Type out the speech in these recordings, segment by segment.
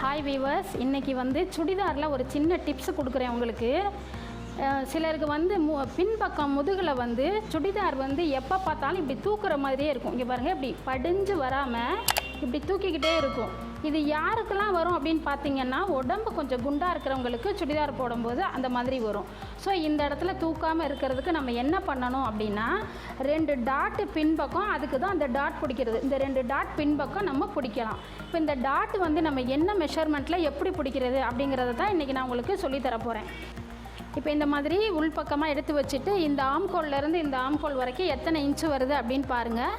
Hi viewers, இன்றைக்கி வந்து சுடிதாரில் ஒரு சின்ன டிப்ஸ் கொடுக்குறேன் உங்களுக்கு. சிலருக்கு வந்து பின்பக்கம் முதுகில் வந்து சுடிதார் வந்து எப்போ பார்த்தாலும் இப்படி தூக்குற மாதிரியே இருக்கும். இங்கே பாருங்கள், இப்படி படிஞ்சு வராமல் இப்படி தூக்கிக்கிட்டே இருக்கும். இது யாருக்கெல்லாம் வரும் அப்படின்னு பார்த்தீங்கன்னா, உடம்பு கொஞ்சம் குண்டாக இருக்கிறவங்களுக்கு சுடிதார் போடும்போது அந்த மாதிரி வரும். ஸோ இந்த இடத்துல தூக்காமல் இருக்கிறதுக்கு நம்ம என்ன பண்ணணும் அப்படின்னா, 2 டாட்டு பின்பக்கம், அதுக்கு தான் அந்த டாட் பிடிக்கிறது. இந்த 2 டாட் பின்பக்கம் நம்ம பிடிக்கலாம். இப்போ இந்த டாட் வந்து நம்ம என்ன மெஷர்மெண்ட்டில் எப்படி பிடிக்கிறது அப்படிங்கிறத தான் இன்றைக்கி நான் உங்களுக்கு சொல்லித்தர போகிறேன். இப்போ இந்த மாதிரி உள்பக்கமாக எடுத்து வச்சுட்டு இந்த ஆம்கோல்லேருந்து இந்த ஆம்கோல் வரைக்கும் எத்தனை இன்ச்சு வருது அப்படின்னு பாருங்கள்.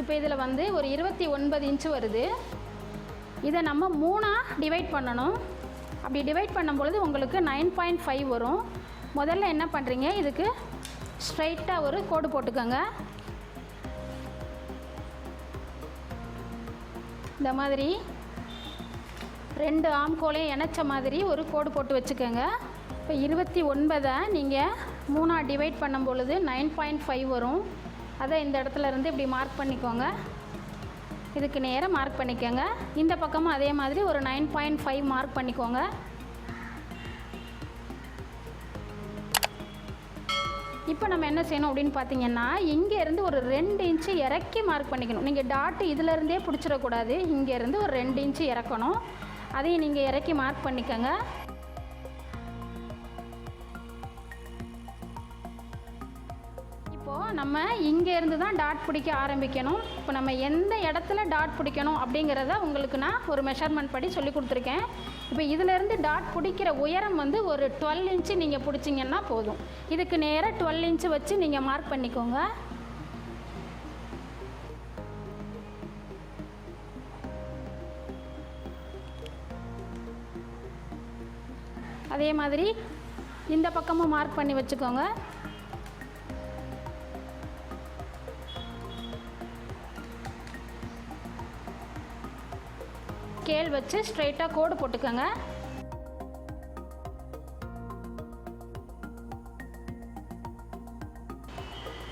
இப்போ இதில் வந்து ஒரு 29 இன்ச்சு வருது. இதை நம்ம 3ஆக டிவைட் பண்ணணும். அப்படி டிவைட் பண்ணும்பொழுது உங்களுக்கு 9.5 வரும். முதல்ல என்ன பண்ணுறீங்க, இதுக்கு ஸ்ட்ரைட்டாக ஒரு கோடு போட்டுக்கோங்க. இந்த மாதிரி 2 ஆம்கோலையும் இணைச்ச மாதிரி ஒரு கோடு போட்டு வச்சுக்கோங்க. இப்போ 29 நீங்கள் 3ஆக டிவைட் பண்ணும் பொழுது 9.5 வரும். அதை இந்த இடத்துல இருந்து இப்படி மார்க் பண்ணிக்கோங்க. இதுக்கு நேராக மார்க் பண்ணிக்கோங்க. இந்த பக்கமும் அதே மாதிரி ஒரு 9.5 மார்க் பண்ணிக்கோங்க. இப்போ நம்ம என்ன செய்யணும் அப்படின்னு பார்த்தீங்கன்னா, இங்கேருந்து ஒரு 2 இன்ச்சு இறக்கி மார்க் பண்ணிக்கணும். நீங்கள் டாட்டு இதிலேருந்தே பிடிச்சிடக்கூடாது. இங்கேருந்து ஒரு 2 இன்ச்சு இறக்கணும். அதையும் நீங்கள் இறக்கி மார்க் பண்ணிக்கோங்க. இப்போது நம்ம இங்கேருந்து தான் டாட் பிடிக்க ஆரம்பிக்கணும். இப்போ நம்ம எந்த இடத்துல டாட் பிடிக்கணும் அப்படிங்கிறத உங்களுக்கு நான் ஒரு மெஷர்மெண்ட் படி சொல்லி கொடுத்துருக்கேன். இப்போ இதிலேருந்து டாட் பிடிக்கிற உயரம் வந்து ஒரு 12 இன்ச்சு நீங்கள் பிடிச்சிங்கன்னா போதும். இதுக்கு நேராக 12 இன்ச்சு வச்சு நீங்கள் மார்க் பண்ணிக்கோங்க. அதே மாதிரி இந்த பக்கமும் மார்க் பண்ணி வச்சுக்கோங்க. ஸ்கேல் வச்சு ஸ்ட்ரைட்டாக கோடு போட்டுக்கோங்க.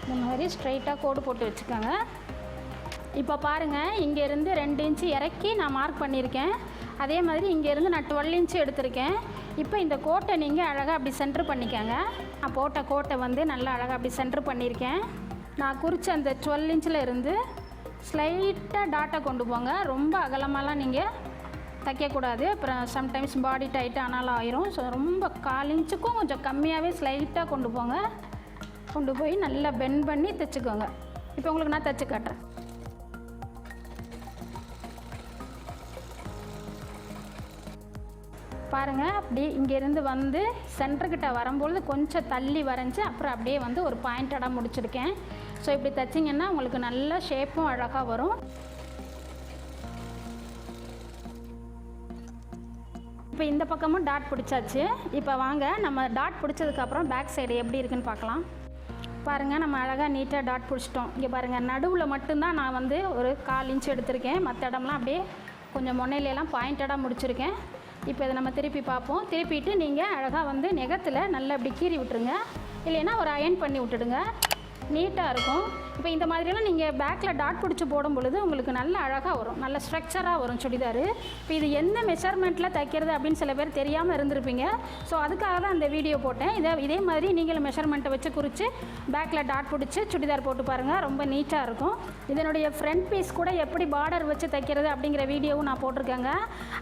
இந்த மாதிரி ஸ்ட்ரைட்டாக கோடு போட்டு வச்சுக்கோங்க. இப்போ பாருங்கள், இங்கேருந்து 2 இன்ச்சு இறக்கி நான் மார்க் பண்ணியிருக்கேன். அதே மாதிரி இங்கேருந்து நான் 12 இன்ச்சு எடுத்திருக்கேன். இப்போ இந்த கோட்டை நீங்கள் அழகாக அப்படி சென்ட்ரு பண்ணிக்கோங்க. நான் போட்ட கோட்டை வந்து நல்லா அழகாக அப்படி சென்ட்ரு பண்ணியிருக்கேன். நான் குறித்த அந்த 12 இன்ச்சில் இருந்து ஸ்லைட்டாக டாட்டை கொண்டு போங்க. ரொம்ப அகலமாலாம் நீங்கள் தைக்கக்கூடாது. அப்புறம் சம்டைம்ஸ் பாடி டைட் ஆனாலும் ஆயிரும். ஸோ ரொம்ப 4 இன்ச்சுக்கும் கொஞ்சம் கம்மியாகவே ஸ்லைட்டாக கொண்டு போங்க. கொண்டு போய் நல்லா பெண்ட் பண்ணி தைச்சிக்கோங்க. இப்போ உங்களுக்கு நான் தைச்சி காட்டுறேன். பாருங்கள், அப்படி இங்கேருந்து வந்து சென்டர்கிட்ட வரும்பொழுது கொஞ்சம் தள்ளி வரைஞ்சி அப்புறம் அப்படியே வந்து ஒரு பாயிண்டடாக முடிச்சிருக்கேன். ஸோ இப்படி தைச்சிங்கன்னா உங்களுக்கு நல்ல ஷேப்பும் அழகாக வரும். இப்போ இந்த பக்கமும் டாட் பிடிச்சாச்சு. இப்போ வாங்க நம்ம டாட் பிடிச்சதுக்கப்புறம் பேக் சைடு எப்படி இருக்குன்னு பார்க்கலாம். பாருங்கள், நம்ம அழகாக நீட்டாக டாட் பிடிச்சிட்டோம். இங்கே பாருங்கள், நடுவில் மட்டும்தான் நான் வந்து ஒரு 1/4 இன்ச்சு எடுத்திருக்கேன். மற்ற இடம்லாம் அப்படியே கொஞ்சம் முனையிலலாம் பாயிண்டடாக முடிச்சிருக்கேன். இப்போ இதை நம்ம திருப்பி பார்ப்போம். திருப்பிட்டு நீங்கள் அழகாக வந்து நெகத்தில் நல்லா இப்படி கீறி விட்டுருங்க. இல்லைன்னா ஒரு அயன் பண்ணி விட்டுடுங்க. நீட்டாக இருக்கும். இப்போ இந்த மாதிரியெல்லாம் நீங்கள் பேக்கில் டாட் பிடிச்சி போடும் பொழுது உங்களுக்கு நல்ல அழகாக வரும், நல்ல ஸ்ட்ரக்சராக வரும் சுடிதார். இப்போ இது எந்த மெஷர்மெண்ட்டில் தைக்கிறது அப்படின்னு சில பேர் தெரியாமல் இருந்திருப்பீங்க. ஸோ அதுக்காக தான் இந்த வீடியோ போட்டேன். இதே மாதிரி நீங்களும் மெஷர்மெண்ட்டை வச்சு குறித்து பேக்கில் டாட் பிடிச்சி சுடிதார் போட்டு பாருங்கள், ரொம்ப நீட்டாக இருக்கும். இதனுடைய ஃப்ரண்ட் பீஸ் கூட எப்படி பார்டர் வச்சு தைக்கிறது அப்படிங்கிற வீடியோவும் நான் போட்டிருக்கேங்க.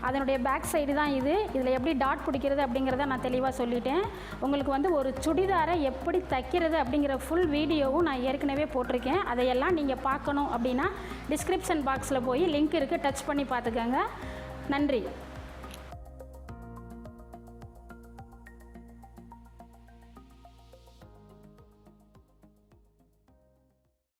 அதனுடைய பேக் சைடு தான் இது. இதில் எப்படி டாட் பிடிக்கிறது அப்படிங்கிறத நான் தெளிவாக சொல்லிட்டேன். உங்களுக்கு வந்து ஒரு சுடிதாரை எப்படி தைக்கிறது அப்படிங்கிற ஃபுல் வீடியோவும் நான் ஏற்கனவே போட்டிருக்கேன். அதையெல்லாம் நீங்கள் பார்க்கணும் அப்படின்னா டிஸ்கிரிப்ஷன் பாக்ஸில் போய் லிங்க் இருக்குது, டச் பண்ணி பார்த்துக்கோங்க. நன்றி.